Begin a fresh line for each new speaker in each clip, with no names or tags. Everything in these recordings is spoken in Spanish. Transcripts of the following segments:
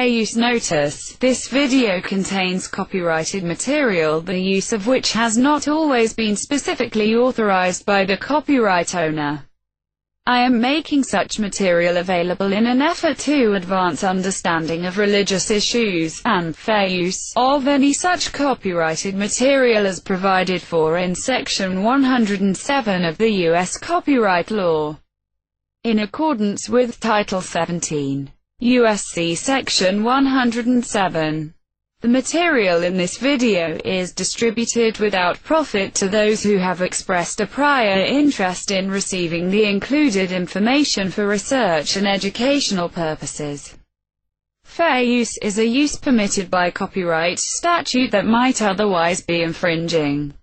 Fair use notice. This video contains copyrighted material, the use of which has not always been specifically authorized by the copyright owner. I am making such material available in an effort to advance understanding of religious issues, and fair use of any such copyrighted material as provided for in Section 107 of the U.S. Copyright Law. In accordance with Title 17, U.S.C. Section 107. The material in this video is distributed without profit to those who have expressed a prior interest in receiving the included information for research and educational purposes. Fair use is a use permitted by copyright statute that might otherwise be infringing.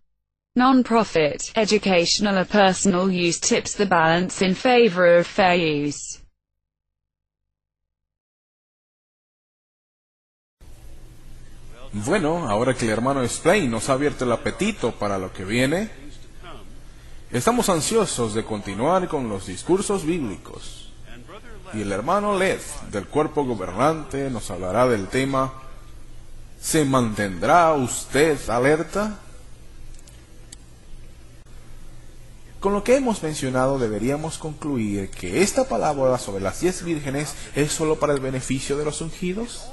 Non-profit, educational or personal use tips the balance in favor of fair use.
Bueno, ahora que el hermano Splain nos ha abierto el apetito para lo que viene, estamos ansiosos de continuar con los discursos bíblicos. Y el hermano Led, del cuerpo gobernante, nos hablará del tema ¿se mantendrá usted alerta? Con lo que hemos mencionado deberíamos concluir que esta parábola sobre las 10 vírgenes es solo para el beneficio de los ungidos.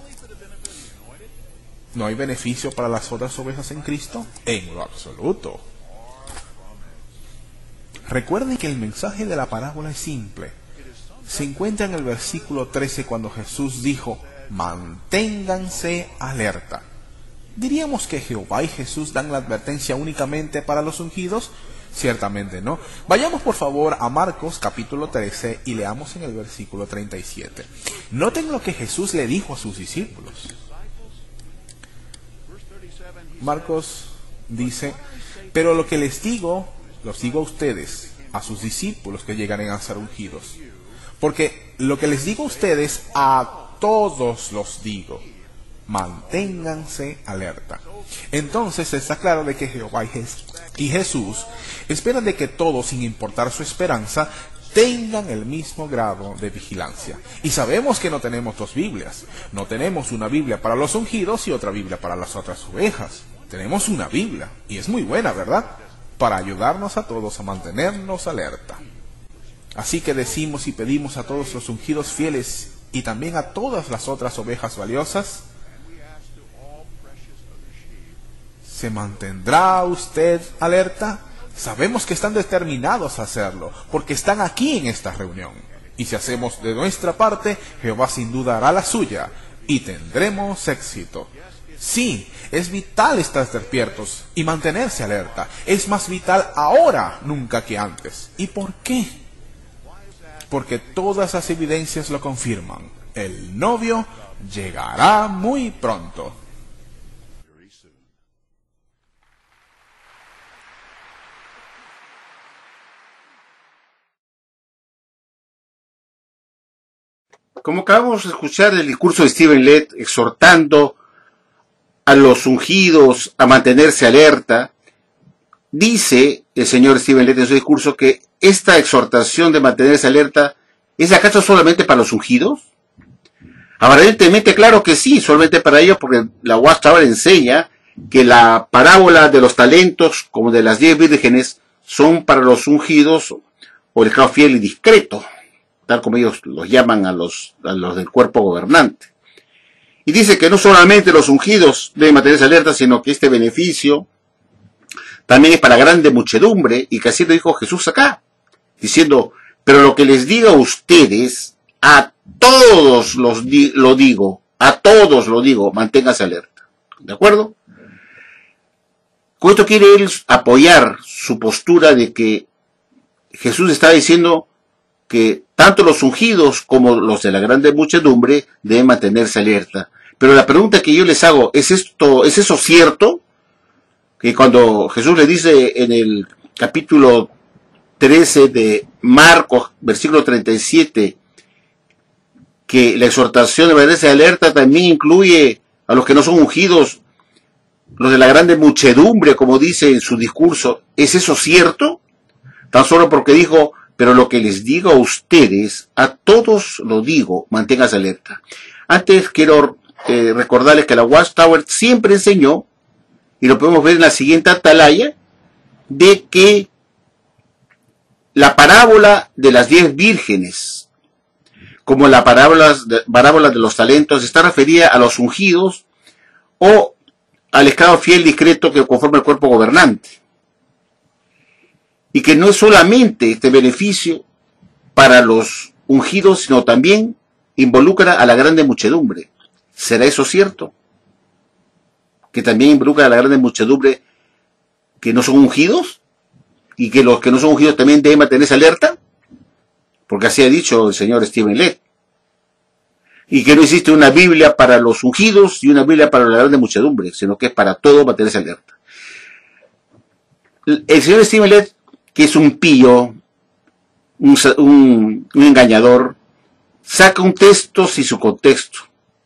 ¿No hay beneficio para las otras ovejas en Cristo? En lo absoluto. Recuerden que el mensaje de la parábola es simple. Se encuentra en el versículo 13 cuando Jesús dijo, manténganse alerta. ¿Diríamos que Jehová y Jesús dan la advertencia únicamente para los ungidos? Ciertamente no. Vayamos por favor a Marcos capítulo 13 y leamos en el versículo 37. Noten lo que Jesús le dijo a sus discípulos. Marcos dice, pero lo que les digo, los digo a ustedes, a sus discípulos que llegarán a ser ungidos. Porque lo que les digo a ustedes, a todos los digo, manténganse alerta. Entonces está claro de que Jehová y Jesús esperan de que todos, sin importar su esperanza, tengan el mismo grado de vigilancia. Y sabemos que no tenemos dos Biblias. No tenemos una Biblia para los ungidos y otra Biblia para las otras ovejas. Tenemos una Biblia, y es muy buena, ¿verdad? Para ayudarnos a todos a mantenernos alerta. Así que decimos y pedimos a todos los ungidos fieles y también a todas las otras ovejas valiosas, ¿se mantendrá usted alerta? Sabemos que están determinados a hacerlo, porque están aquí en esta reunión. Y si hacemos de nuestra parte, Jehová sin duda hará la suya, y tendremos éxito. Sí, es vital estar despiertos y mantenerse alerta. Es más vital ahora nunca que antes. ¿Y por qué? Porque todas las evidencias lo confirman. El novio llegará muy pronto.
Como acabamos de escuchar el discurso de Stephen Led exhortando a los ungidos a mantenerse alerta, dice el señor Stephen Led en su discurso que esta exhortación de mantenerse alerta ¿es acaso solamente para los ungidos? Aparentemente claro que sí, solamente para ellos, porque la Watchtower enseña que la parábola de los talentos como de las 10 vírgenes son para los ungidos o el esclavo fiel y discreto, tal como ellos los llaman a los del cuerpo gobernante. Y dice que no solamente los ungidos deben mantenerse alerta, sino que este beneficio también es para grande muchedumbre, y que así lo dijo Jesús acá, diciendo, pero lo que les diga a ustedes, a todos lo digo, manténganse alerta. ¿De acuerdo? Con esto quiere él apoyar su postura de que Jesús está diciendo que tanto los ungidos como los de la grande muchedumbre deben mantenerse alerta. Pero la pregunta que yo les hago, ¿es eso cierto? Que cuando Jesús le dice en el capítulo 13 de Marcos, versículo 37, que la exhortación de mantenerse alerta también incluye a los que no son ungidos, los de la grande muchedumbre, como dice en su discurso, ¿es eso cierto? Tan solo porque dijo, pero lo que les digo a ustedes, a todos lo digo, manténganse alerta. Antes quiero recordarles que la Watchtower siempre enseñó, y lo podemos ver en la siguiente atalaya, de que la parábola de las 10 vírgenes, como la parábola de los talentos, está referida a los ungidos o al esclavo fiel discreto que conforma el cuerpo gobernante. Y que no es solamente este beneficio para los ungidos, sino también involucra a la grande muchedumbre. ¿Será eso cierto? Que también involucra a la grande muchedumbre que no son ungidos, y que los que no son ungidos también deben mantenerse alerta, porque así ha dicho el señor Stephen Lett, y que no existe una Biblia para los ungidos y una Biblia para la grande muchedumbre, sino que es para todo mantenerse alerta. El señor Stephen Lett, que es un pillo, un engañador, saca un texto sin su contexto,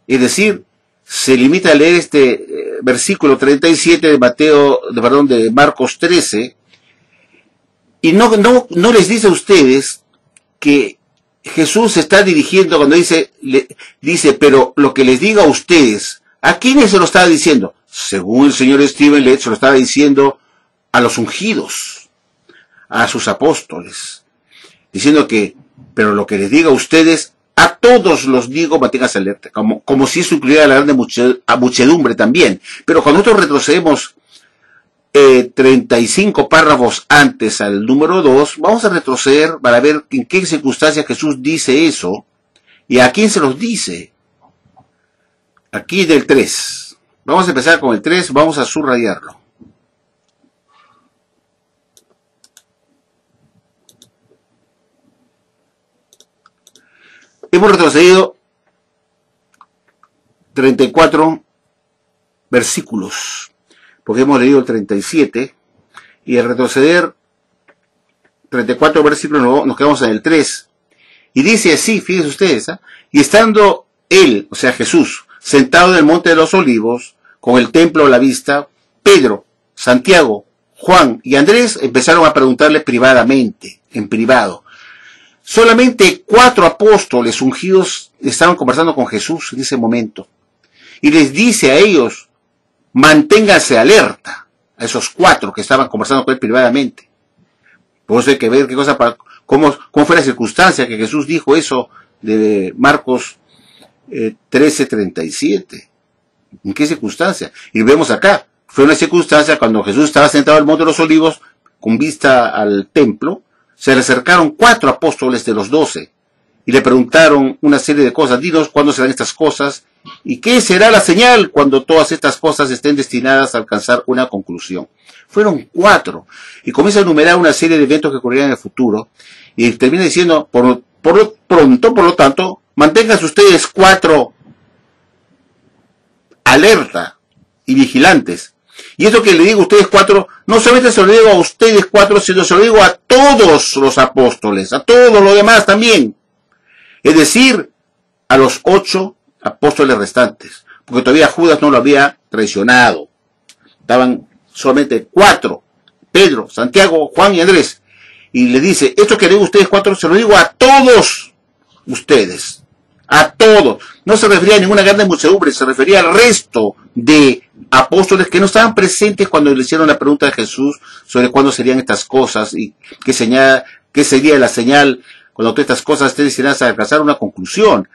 es decir, se limita a leer este versículo 37 de Marcos 13, y no les dice a ustedes que Jesús se está dirigiendo cuando dice, pero lo que les diga a ustedes, ¿a quiénes se lo estaba diciendo? Según el señor Stephen Lett, se lo estaba diciendo a los ungidos, a sus apóstoles, diciendo que, pero lo que les diga a ustedes, a todos los digo, manténganse alerta, como si eso incluyera a la grande muchedumbre también. Pero cuando nosotros retrocedemos 35 párrafos antes al número 2, vamos a retroceder para ver en qué circunstancias Jesús dice eso y a quién se los dice. Aquí del 3. Vamos a empezar con el 3, vamos a subrayarlo. Hemos retrocedido 34 versículos, porque hemos leído el 37, y al retroceder 34 versículos nos quedamos en el 3, y dice así, fíjense ustedes, y estando él, o sea Jesús, sentado en el monte de los olivos, con el templo a la vista, Pedro, Santiago, Juan y Andrés empezaron a preguntarle privadamente, en privado. Solamente 4 apóstoles ungidos estaban conversando con Jesús en ese momento. Y les dice a ellos, manténganse alerta, a esos 4 que estaban conversando con él privadamente. Por eso hay que ver qué cosa, cómo fue la circunstancia que Jesús dijo eso de Marcos 13:37. ¿En qué circunstancia? Y vemos acá, fue una circunstancia cuando Jesús estaba sentado en el monte de los olivos, con vista al templo. Se le acercaron 4 apóstoles de los 12 y le preguntaron una serie de cosas. Dinos cuándo serán estas cosas y qué será la señal cuando todas estas cosas estén destinadas a alcanzar una conclusión. Fueron 4 y comienza a enumerar una serie de eventos que ocurrirán en el futuro y termina diciendo, por lo tanto, manténganse ustedes 4 alerta y vigilantes. Y esto que le digo a ustedes 4, no solamente se lo digo a ustedes 4, sino se lo digo a todos los apóstoles, a todos los demás también. Es decir, a los 8 apóstoles restantes, porque todavía Judas no lo había traicionado. Estaban solamente 4, Pedro, Santiago, Juan y Andrés. Y le dice, esto que le digo a ustedes 4, se lo digo a todos ustedes. A todos. No se refería a ninguna grande muchedumbre, se refería al resto de apóstoles que no estaban presentes cuando le hicieron la pregunta a Jesús sobre cuándo serían estas cosas y qué sería la señal cuando todas estas cosas estén destinadas a alcanzar una conclusión.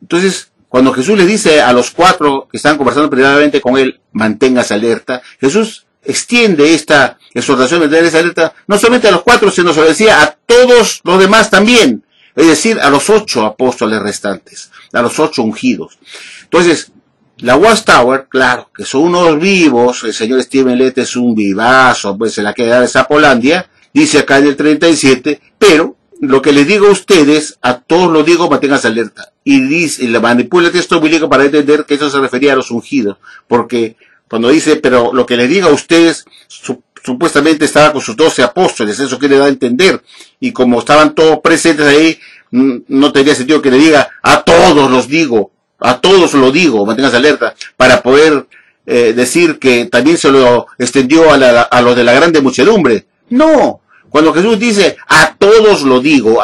Entonces, cuando Jesús les dice a los 4 que estaban conversando privadamente con él, manténgase alerta, Jesús extiende esta exhortación de mantenerse alerta no solamente a los 4, sino se lo decía a todos los demás también. Es decir, a los 8 apóstoles restantes, a los 8 ungidos. Entonces, la Watchtower, claro, que son unos vivos, el señor Stephen Lett es un vivazo, pues se la queda de Zapolandia, dice acá en el 37, pero lo que les digo a ustedes, a todos lo digo, manténganse alerta. Y dice, y le manipula el texto bíblico para entender que eso se refería a los ungidos, porque cuando dice, pero lo que les digo a ustedes, supuestamente estaba con sus 12 apóstoles, eso quiere dar a entender, y como estaban todos presentes ahí, no tendría sentido que le diga, a todos los digo, a todos lo digo, manténganse alerta, para poder decir que también se lo extendió a los de la grande muchedumbre. No, cuando Jesús dice, a todos lo digo,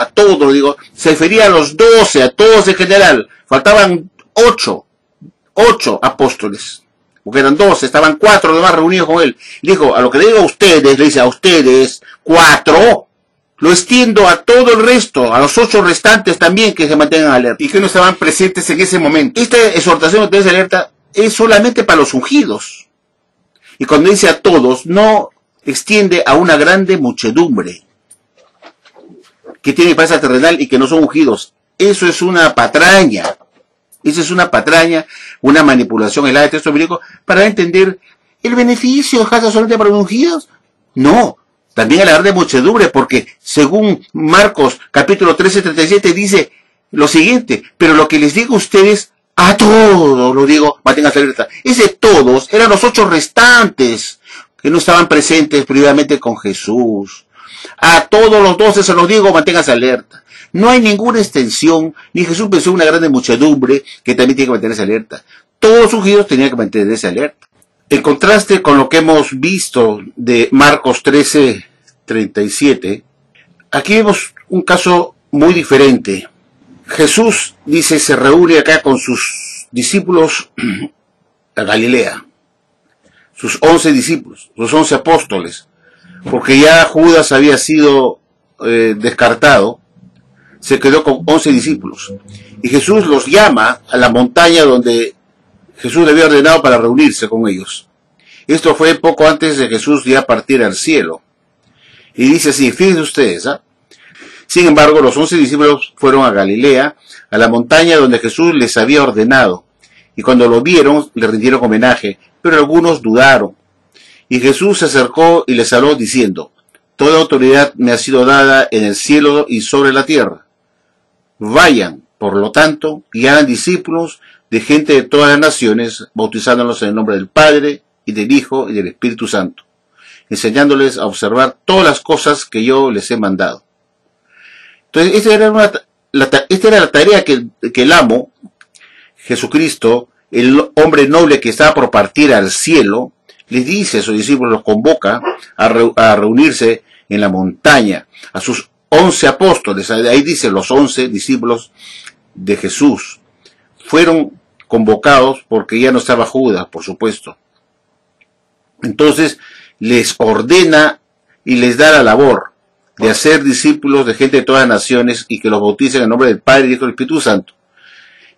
se refería a los 12, a todos en general, faltaban 8 apóstoles, porque eran 12, estaban 4 demás reunidos con él. Dijo, a lo que le digo a ustedes, le dice a ustedes, 4, lo extiendo a todo el resto, a los 8 restantes también, que se mantengan alerta, y que no estaban presentes en ese momento. Esta exhortación de alerta es solamente para los ungidos. Y cuando dice a todos, no extiende a una grande muchedumbre que tiene paz terrenal y que no son ungidos. Eso es una patraña. Eso es una patraña, una manipulación helada del texto bíblico para entender el beneficio de casa solamente para los ungidos. No, también a la grande muchedumbre, porque según Marcos capítulo 13:37 dice lo siguiente, pero lo que les digo a ustedes, a todos lo digo, manténganse alerta. Ese todos eran los 8 restantes que no estaban presentes previamente con Jesús. A todos los 12 se los digo, manténganse alerta. No hay ninguna extensión, ni Jesús pensó en una grande muchedumbre que también tiene que mantenerse alerta. Todos los ungidos tenían que mantenerse alerta. En contraste con lo que hemos visto de Marcos 13:37, aquí vemos un caso muy diferente. Jesús, dice, se reúne acá con sus discípulos a Galilea, sus 11 discípulos, sus 11 apóstoles, porque ya Judas había sido descartado, se quedó con 11 discípulos. Y Jesús los llama a la montaña donde Jesús le había ordenado para reunirse con ellos. Esto fue poco antes de Jesús ya partir al cielo. Y dice así, fíjense ustedes, Sin embargo, los 11 discípulos fueron a Galilea, a la montaña donde Jesús les había ordenado. Y cuando lo vieron, le rindieron homenaje, pero algunos dudaron. Y Jesús se acercó y les habló diciendo, toda autoridad me ha sido dada en el cielo y sobre la tierra. Vayan, por lo tanto, y hagan discípulos de gente de todas las naciones, bautizándolos en el nombre del Padre, y del Hijo, y del Espíritu Santo, enseñándoles a observar todas las cosas que yo les he mandado. Entonces, esta era la tarea que el amo, Jesucristo, el hombre noble que estaba por partir al cielo, les dice a sus discípulos, los convoca a reunirse en la montaña, a sus 11 apóstoles, ahí dice los 11 discípulos de Jesús, fueron convocados porque ya no estaba Judas, por supuesto. Entonces les ordena y les da la labor de hacer discípulos de gente de todas las naciones y que los bauticen en el nombre del Padre, Hijo y Espíritu Santo,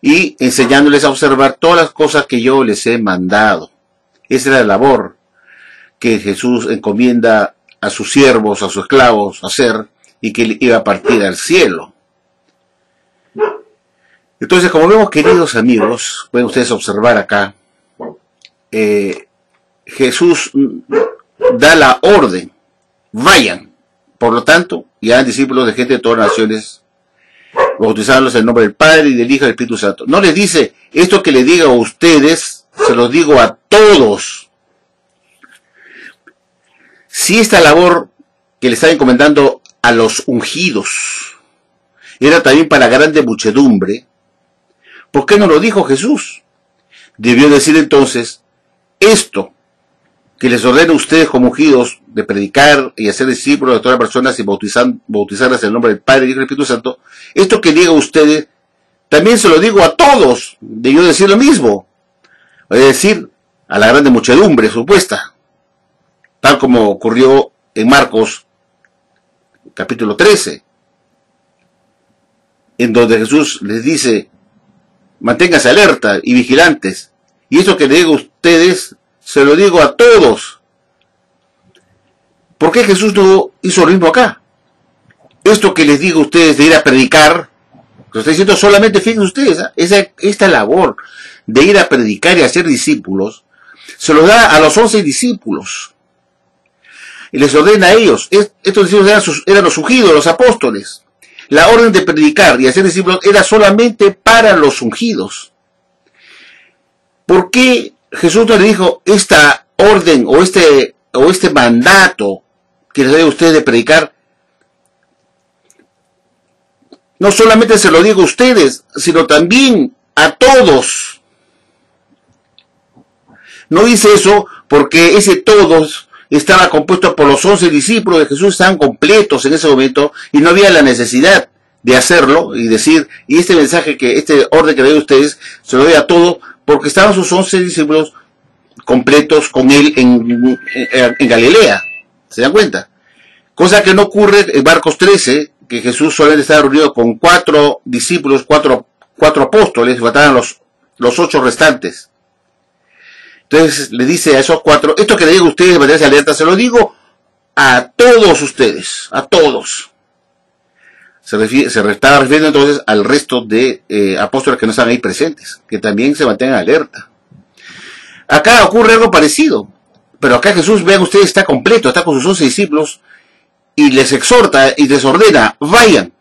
y enseñándoles a observar todas las cosas que yo les he mandado. Esa es la labor que Jesús encomienda a sus siervos, a sus esclavos hacer, y que él iba a partir al cielo. Entonces, como vemos, queridos amigos, pueden ustedes observar acá, Jesús da la orden, vayan, por lo tanto, y hagan discípulos de gente de todas las naciones, bautizándolos en el nombre del Padre y del Hijo y del Espíritu Santo. No les dice, esto que les diga a ustedes, se los digo a todos. Si esta labor que le estaba encomendando a los ungidos era también para grande muchedumbre, ¿por qué no lo dijo Jesús? Debió decir entonces, esto que les ordeno a ustedes como ungidos de predicar y hacer discípulos de todas las personas y bautizarlas en el nombre del Padre y del Espíritu Santo, esto que diga a ustedes, también se lo digo a todos, debió decir lo mismo, es decir, a la grande muchedumbre supuesta, tal como ocurrió en Marcos capítulo 13, en donde Jesús les dice, manténganse alerta y vigilantes, y esto que le digo a ustedes, se lo digo a todos. ¿Por qué Jesús no hizo lo mismo acá? Esto que les digo a ustedes de ir a predicar, lo está diciendo solamente, fíjense ustedes, esta labor de ir a predicar y hacer discípulos, se lo da a los 11 discípulos. Y les ordena a ellos. Estos discípulos eran los ungidos, los apóstoles. La orden de predicar y hacer discípulos era solamente para los ungidos. ¿Por qué Jesús no le dijo esta orden o este mandato que les doy a ustedes de predicar? No solamente se lo digo a ustedes, sino también a todos. No dice eso porque ese todos estaba compuesto por los 11 discípulos de Jesús, estaban completos en ese momento y no había la necesidad de hacerlo y decir, y este mensaje, este orden que le doy a ustedes, se lo doy a todo, porque estaban sus 11 discípulos completos con él en Galilea. ¿Se dan cuenta? Cosa que no ocurre en Marcos 13, que Jesús solamente estaba reunido con 4 discípulos, cuatro apóstoles, faltaban los 8 restantes. Entonces le dice a esos 4, esto que le digo a ustedes, manténganse alerta, se lo digo a todos ustedes, a todos. Se estaba refiriendo entonces al resto de apóstoles que no están ahí presentes, que también se mantengan alerta. Acá ocurre algo parecido, pero acá Jesús, vean ustedes, está completo, está con sus 11 discípulos, y les exhorta y les ordena, vayan.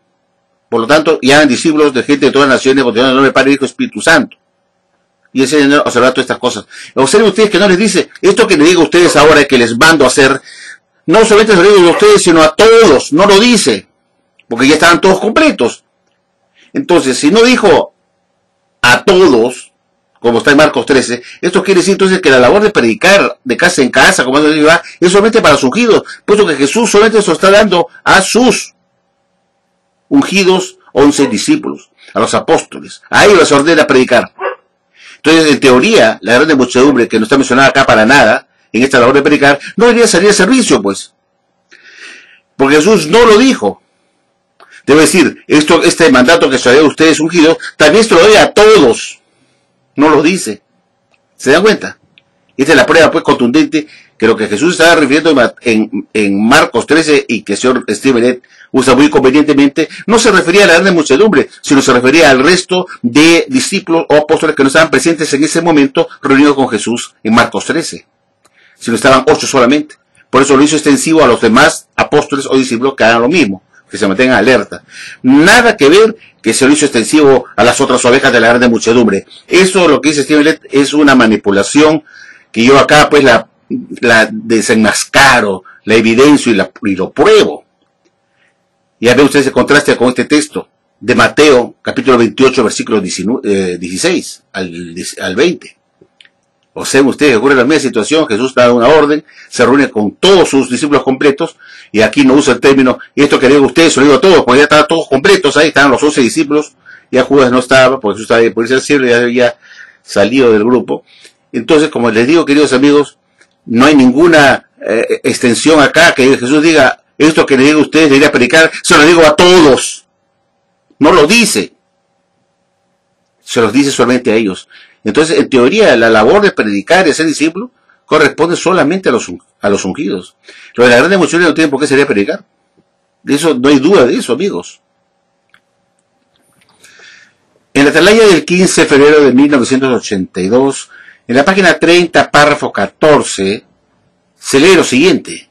Por lo tanto, y hagan discípulos de gente de todas las naciones, porque en el nombre del Padre, Hijo y Espíritu Santo. Y enseñan a observar todas estas cosas. Observen ustedes que no les dice, esto que les digo a ustedes ahora y que les mando a hacer, no solamente se lo digo a ustedes, sino a todos, no lo dice, porque ya estaban todos completos. Entonces, si no dijo a todos, como está en Marcos 13, esto quiere decir entonces que la labor de predicar de casa en casa, como es solamente para los ungidos, puesto que Jesús solamente se lo está dando a sus ungidos 11 discípulos, a los apóstoles. A ellos les ordena predicar. Entonces, en teoría, la grande muchedumbre, que no está mencionada acá para nada, en esta labor de predicar, no debería salir de servicio, pues. Porque Jesús no lo dijo. Debe decir, este mandato que se lo doy a ustedes ungidos, también se lo doy a todos. No lo dice. ¿Se dan cuenta? Esta es la prueba pues contundente que lo que Jesús estaba refiriendo en Marcos 13 y que el señor Stephen Lett usa muy convenientemente, no se refería a la grande muchedumbre, sino se refería al resto de discípulos o apóstoles que no estaban presentes en ese momento reunidos con Jesús en Marcos 13. Sino estaban 8 solamente. Por eso lo hizo extensivo a los demás apóstoles o discípulos que hagan lo mismo, que se mantengan alerta. Nada que ver que se lo hizo extensivo a las otras ovejas de la grande muchedumbre. Eso, lo que dice Stephen Lett, es una manipulación que yo acá pues la desenmascaro, la evidencio y lo pruebo. Ya ven ustedes el contraste con este texto de Mateo, capítulo 28, versículos 16 al 20. Observen ustedes, ocurre la misma situación, Jesús da una orden, se reúne con todos sus discípulos completos, y aquí no usa el término, y esto que le digo a ustedes, se lo digo a todos, porque ya estaban todos completos, ahí estaban los 11 discípulos, ya Judas no estaba, porque Jesús estaba por irse al cielo, ya había salido del grupo. Entonces, como les digo, queridos amigos, no hay ninguna extensión acá que Jesús diga, esto que le digo a ustedes, de ir a predicar, se lo digo a todos. No lo dice. Se los dice solamente a ellos. Entonces, en teoría, la labor de predicar y ser discípulo corresponde solamente a los ungidos. Lo de la grande muchedumbre no tiene por qué salir a predicar. De eso, no hay duda de eso, amigos. En la atalaya del 15 de febrero de 1982, en la página 30, párrafo 14, se lee lo siguiente.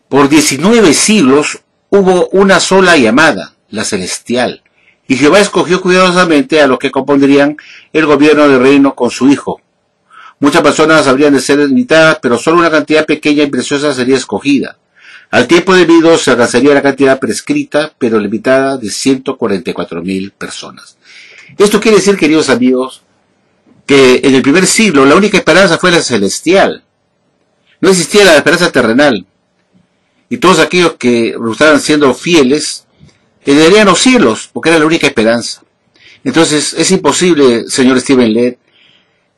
Por 19 siglos hubo una sola llamada, la celestial, y Jehová escogió cuidadosamente a los que compondrían el gobierno del reino con su Hijo. Muchas personas habrían de ser limitadas, pero solo una cantidad pequeña y preciosa sería escogida. Al tiempo debido se alcanzaría la cantidad prescrita, pero limitada, de 144,000 personas. Esto quiere decir, queridos amigos, que en el primer siglo la única esperanza fue la celestial. No existía la esperanza terrenal. Y todos aquellos que estaban siendo fieles heredarían los cielos, porque era la única esperanza. Entonces, es imposible, señor Stephen Lett,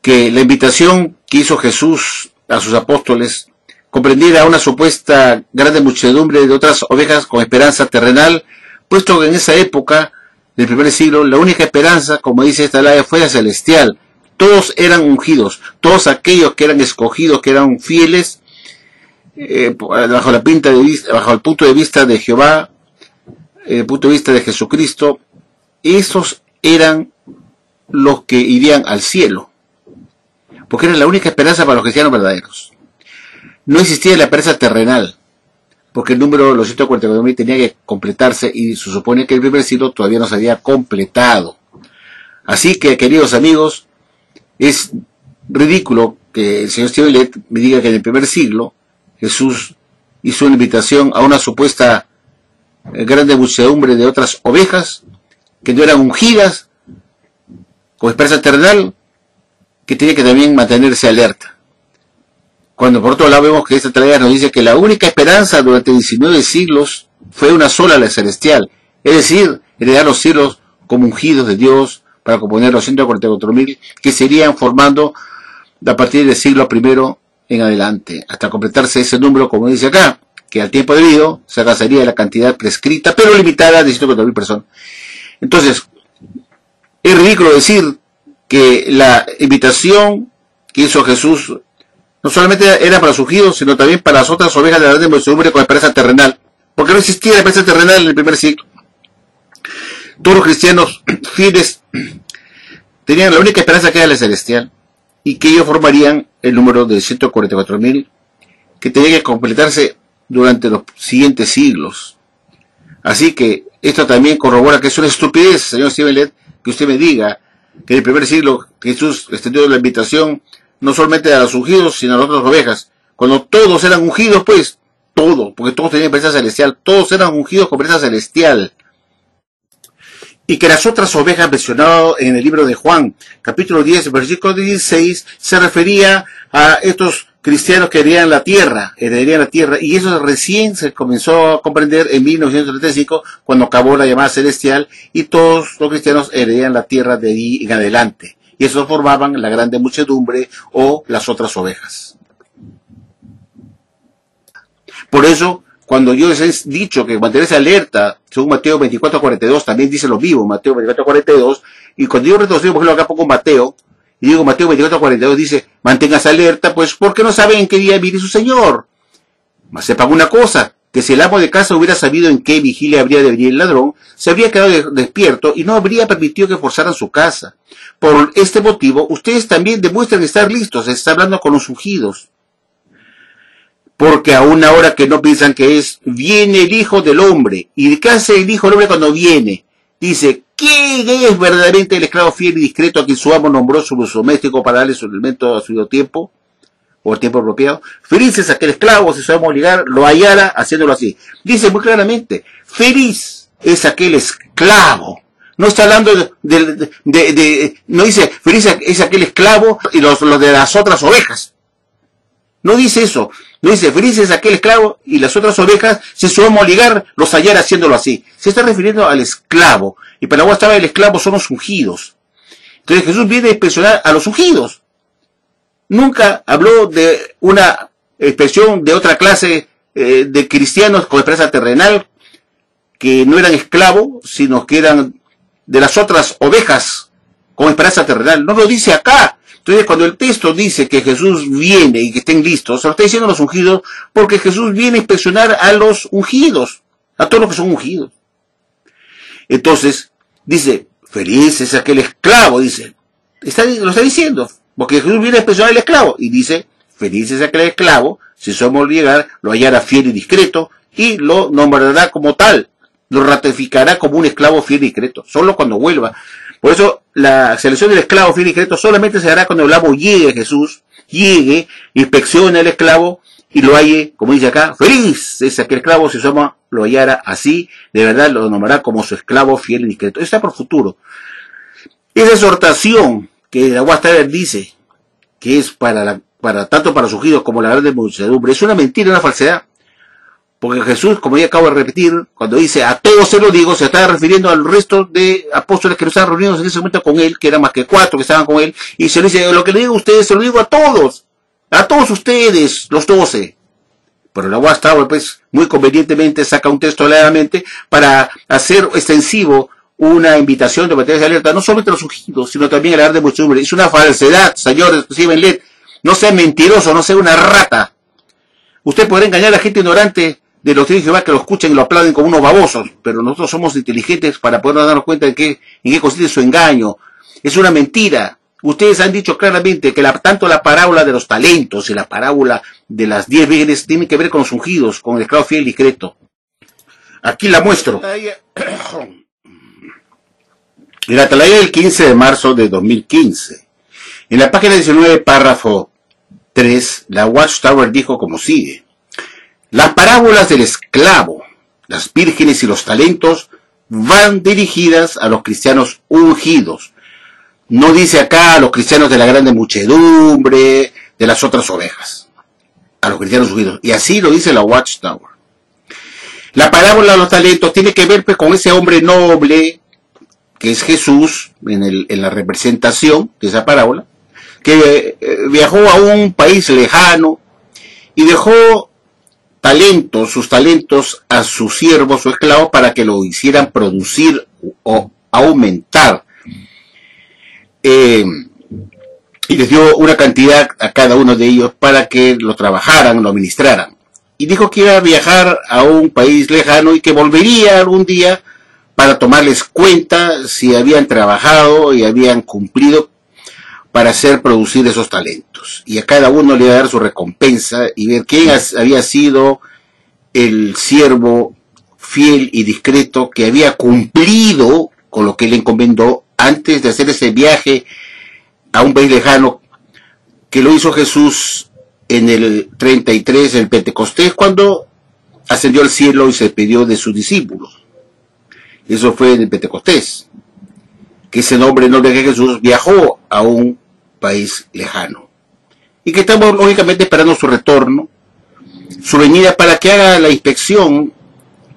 que la invitación que hizo Jesús a sus apóstoles comprendiera una supuesta grande muchedumbre de otras ovejas con esperanza terrenal, puesto que en esa época del primer siglo la única esperanza, como dice esta ley, fue la celestial. Todos eran ungidos, todos aquellos que eran escogidos, que eran fieles, bajo el punto de vista de Jehová, el punto de vista de Jesucristo, esos eran los que irían al cielo, porque era la única esperanza para los cristianos verdaderos. No existía la esperanza terrenal, porque el número de los 144,000 tenía que completarse y se supone que el primer siglo todavía no se había completado. Así que, queridos amigos, es ridículo que el señor Stephen Lett me diga que en el primer siglo Jesús hizo una invitación a una supuesta grande muchedumbre de otras ovejas que no eran ungidas con esperanza terrenal, que tiene que también mantenerse alerta. Cuando por otro lado vemos que esta tarea nos dice que la única esperanza durante 19 siglos fue una sola, la celestial. Es decir, heredar los cielos como ungidos de Dios para componer los 144.000 que se irían formando a partir del siglo I en adelante, hasta completarse ese número, como dice acá, que al tiempo debido se alcanzaría la cantidad prescrita, pero limitada, de 140.000 personas. Entonces, es ridículo decir que la invitación que hizo Jesús no solamente era para los ungidos, sino también para las otras ovejas de la grande muchedumbre con esperanza terrenal, porque no existía la esperanza terrenal en el primer siglo. Todos los cristianos fieles tenían la única esperanza que era la celestial, y que ellos formarían el número de 144.000, que tenía que completarse durante los siguientes siglos. Así que esto también corrobora que es una estupidez, señor Stephen Lett, que usted me diga que en el primer siglo Jesús extendió la invitación no solamente a los ungidos, sino a las otras ovejas. Cuando todos eran ungidos, pues, todos, porque todos tenían presencia celestial, todos eran ungidos con presencia celestial. Y que las otras ovejas mencionadas en el libro de Juan, capítulo 10, versículo 16, se refería a estos cristianos que heredarían la tierra, y eso recién se comenzó a comprender en 1935, cuando acabó la llamada celestial, y todos los cristianos heredarían la tierra de ahí en adelante. Y eso formaban la grande muchedumbre o las otras ovejas. Por eso, cuando yo les he dicho que mantenerse alerta, según Mateo 24:42, también dice lo mismo, Mateo 24:42, y cuando yo retrocedo, por ejemplo, acá pongo Mateo, y digo Mateo 24:42, dice, manténgase alerta, pues, porque no saben en qué día viene su Señor. Mas sepan una cosa, que si el amo de casa hubiera sabido en qué vigilia habría de venir el ladrón, se habría quedado despierto y no habría permitido que forzaran su casa. Por este motivo, ustedes también demuestran estar listos, está hablando con los ungidos. Porque a una hora que no piensan que es, viene el Hijo del Hombre. ¿Y qué hace el Hijo del Hombre cuando viene? Dice, ¿quién es verdaderamente el esclavo fiel y discreto a quien su amo nombró su doméstico para darle su alimento a su debido tiempo? O el tiempo apropiado. Feliz es aquel esclavo, si sabemos obligar, lo hallara haciéndolo así. Dice muy claramente, feliz es aquel esclavo. No está hablando no dice, feliz es aquel esclavo y los de las otras ovejas. No dice eso. No dice, feliz es aquel esclavo y las otras ovejas, si su amo ligar, los hallara haciéndolo así. Se está refiriendo al esclavo. Y para la estaba el esclavo son los ungidos. Entonces Jesús viene a inspeccionar a los ungidos. Nunca habló de una expresión de otra clase de cristianos con esperanza terrenal, que no eran esclavos, sino que eran de las otras ovejas con esperanza terrenal. No lo dice acá. Entonces, cuando el texto dice que Jesús viene y que estén listos, se lo está diciendo a los ungidos, porque Jesús viene a inspeccionar a los ungidos, a todos los que son ungidos. Entonces, dice, feliz es aquel esclavo, dice. Lo está diciendo, porque Jesús viene a inspeccionar al esclavo, y dice, feliz es aquel esclavo, si somos llegar, lo hallará fiel y discreto, y lo nombrará como tal, lo ratificará como un esclavo fiel y discreto, solo cuando vuelva. Por eso, la selección del esclavo fiel y discreto solamente se hará cuando el amo llegue a Jesús, llegue, inspeccione al esclavo y lo halle, como dice acá, feliz es aquel esclavo si su amo lo hallara así, de verdad lo nombrará como su esclavo fiel y discreto. Eso está por futuro. Esa exhortación que la Watchtower dice que es tanto para los ungidos como la grande muchedumbre, es una mentira, una falsedad. Porque Jesús, como ya acabo de repetir, cuando dice a todos se lo digo, se está refiriendo al resto de apóstoles que no estaban reunidos en ese momento con él, que eran más que 4 que estaban con él, y se le dice, lo que le digo a ustedes, se lo digo a todos ustedes, los 12. Pero la Watchtower, pues, muy convenientemente saca un texto legalmente para hacer extensivo una invitación de mantenerse alerta, no solamente a los ungidos, sino también a la grande muchedumbre. Es una falsedad, señores, Stephen Lett. No sea mentiroso, no sea una rata. Usted podrá engañar a la gente ignorante de los testigos de Jehová que lo escuchen y lo aplauden como unos babosos, pero nosotros somos inteligentes para poder darnos cuenta en qué consiste su engaño. Es una mentira. Ustedes han dicho claramente que tanto la parábola de los talentos y la parábola de las 10 vírgenes tienen que ver con los ungidos, con el esclavo fiel y discreto. Aquí la muestro. En la Atalaya del 15 de marzo de 2015, en la página 19, párrafo 3, la Watchtower dijo como sigue. Las parábolas del esclavo, las vírgenes y los talentos van dirigidas a los cristianos ungidos. No dice acá a los cristianos de la grande muchedumbre, de las otras ovejas. A los cristianos ungidos. Y así lo dice la Watchtower. La parábola de los talentos tiene que ver pues, con ese hombre noble, que es Jesús, en la representación de esa parábola, que viajó a un país lejano y dejó sus talentos a sus siervos o esclavos para que lo hicieran producir o aumentar. Y les dio una cantidad a cada uno de ellos para que lo trabajaran, lo administraran. Y dijo que iba a viajar a un país lejano y que volvería algún día para tomarles cuenta si habían trabajado y habían cumplido para hacer producir esos talentos. Y a cada uno le iba a dar su recompensa y ver quién había sido el siervo fiel y discreto que había cumplido con lo que le encomendó antes de hacer ese viaje a un país lejano, que lo hizo Jesús en el 33, el Pentecostés, cuando ascendió al cielo y se despidió de sus discípulos. Eso fue en el Pentecostés, que ese nombre de Jesús viajó a un país lejano. Y que estamos lógicamente esperando su retorno, su venida para que haga la inspección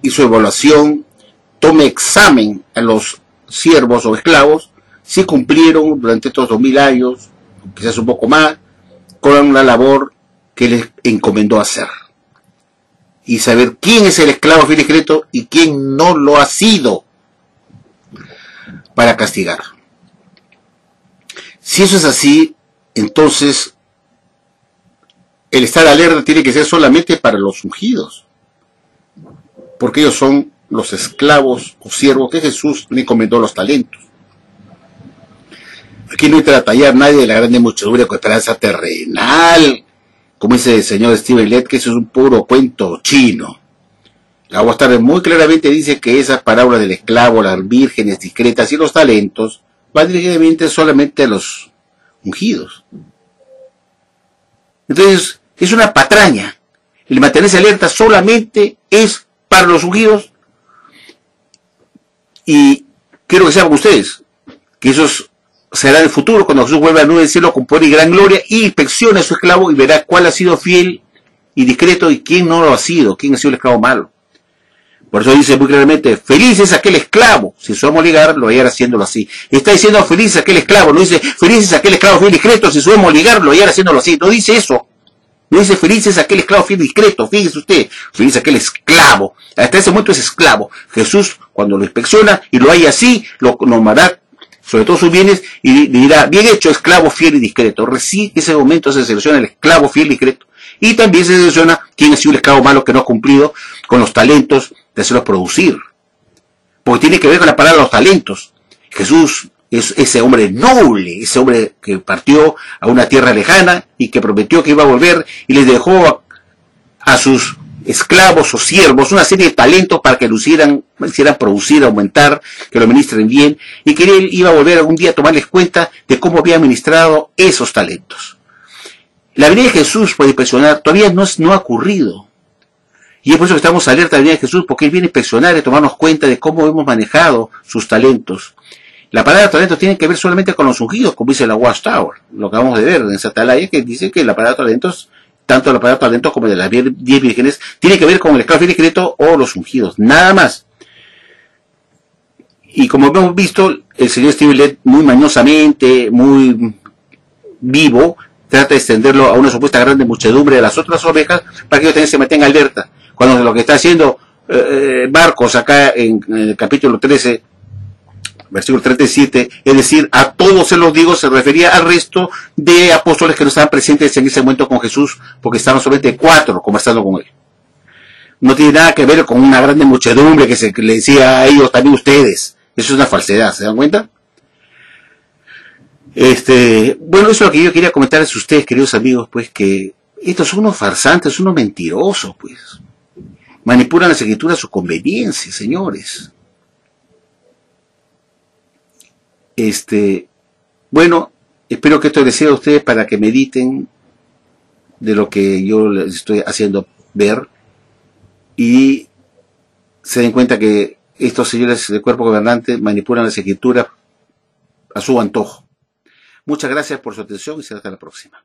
y su evaluación, tome examen a los siervos o esclavos, si cumplieron durante estos 2000 años, quizás un poco más, con la labor que les encomendó hacer. Y saber quién es el esclavo fiel y discreto y quién no lo ha sido, para castigar. Si eso es así, entonces el estar alerta tiene que ser solamente para los ungidos, porque ellos son los esclavos o siervos que Jesús le encomendó los talentos. Aquí no entra a tallar nadie de la grande muchedumbre con esperanza terrenal, como dice el señor Steven Lett, que eso es un puro cuento chino. La Aguastar muy claramente dice que esas parábolas del esclavo, las vírgenes discretas y los talentos van directamente solamente a los ungidos. Entonces, es una patraña. El mantenerse alerta solamente es para los ungidos. Y quiero que sepan ustedes que eso será en el futuro, cuando Jesús vuelva a la nube del cielo con poder y gran gloria, y inspeccione a su esclavo y verá cuál ha sido fiel y discreto y quién no lo ha sido, quién ha sido el esclavo malo. Por eso dice muy claramente, feliz es aquel esclavo, si su amo ligar, lo hallará haciéndolo así. Está diciendo feliz es aquel esclavo, no dice feliz es aquel esclavo fiel y discreto, si su amo ligar, lo hallará haciéndolo así. No dice eso. No dice feliz es aquel esclavo fiel y discreto, fíjese usted, feliz es aquel esclavo. Hasta ese momento es esclavo. Jesús, cuando lo inspecciona y lo haya así, lo normará sobre todo sus bienes y dirá, bien hecho, esclavo fiel y discreto. Recién en ese momento se selecciona el esclavo fiel y discreto. Y también se selecciona quién ha sido el esclavo malo que no ha cumplido con los talentos de hacerlos producir. Porque tiene que ver con la palabra los talentos. Jesús es ese hombre noble, ese hombre que partió a una tierra lejana y que prometió que iba a volver y les dejó a sus esclavos o siervos una serie de talentos para que lo hicieran producir, aumentar, que lo administren bien, y que él iba a volver algún día a tomarles cuenta de cómo había administrado esos talentos. La venida de Jesús puede inspeccionar, todavía no ha ocurrido. Y es por eso que estamos alerta de la venida de Jesús, porque Él viene a inspeccionar y tomarnos cuenta de cómo hemos manejado sus talentos. La palabra talentos tiene que ver solamente con los ungidos, como dice la Watchtower, lo que acabamos de ver en Satalaya, que dice que la palabra talentos, tanto la palabra talentos como de las 10 vírgenes, tiene que ver con el esclavo fiel y discreto o los ungidos, nada más. Y como hemos visto, el señor Steven Lett muy mañosamente, muy vivo, trata de extenderlo a una supuesta grande muchedumbre de las otras ovejas para que ellos también se mantengan alerta. Cuando lo que está haciendo Marcos acá en el capítulo 13, versículo 37, es decir, a todos se los digo, se refería al resto de apóstoles que no estaban presentes en ese momento con Jesús, porque estaban solamente 4 conversando con él. No tiene nada que ver con una grande muchedumbre que le decía a ellos, también ustedes. Eso es una falsedad, ¿se dan cuenta? Bueno, eso es lo que yo quería comentarles a ustedes, queridos amigos, pues que estos son unos farsantes, unos mentirosos, pues. Manipulan las escrituras a su conveniencia, señores. Bueno, espero que esto les sirva a ustedes para que mediten de lo que yo les estoy haciendo ver y se den cuenta que estos señores del cuerpo gobernante manipulan las escrituras a su antojo. Muchas gracias por su atención y será hasta la próxima.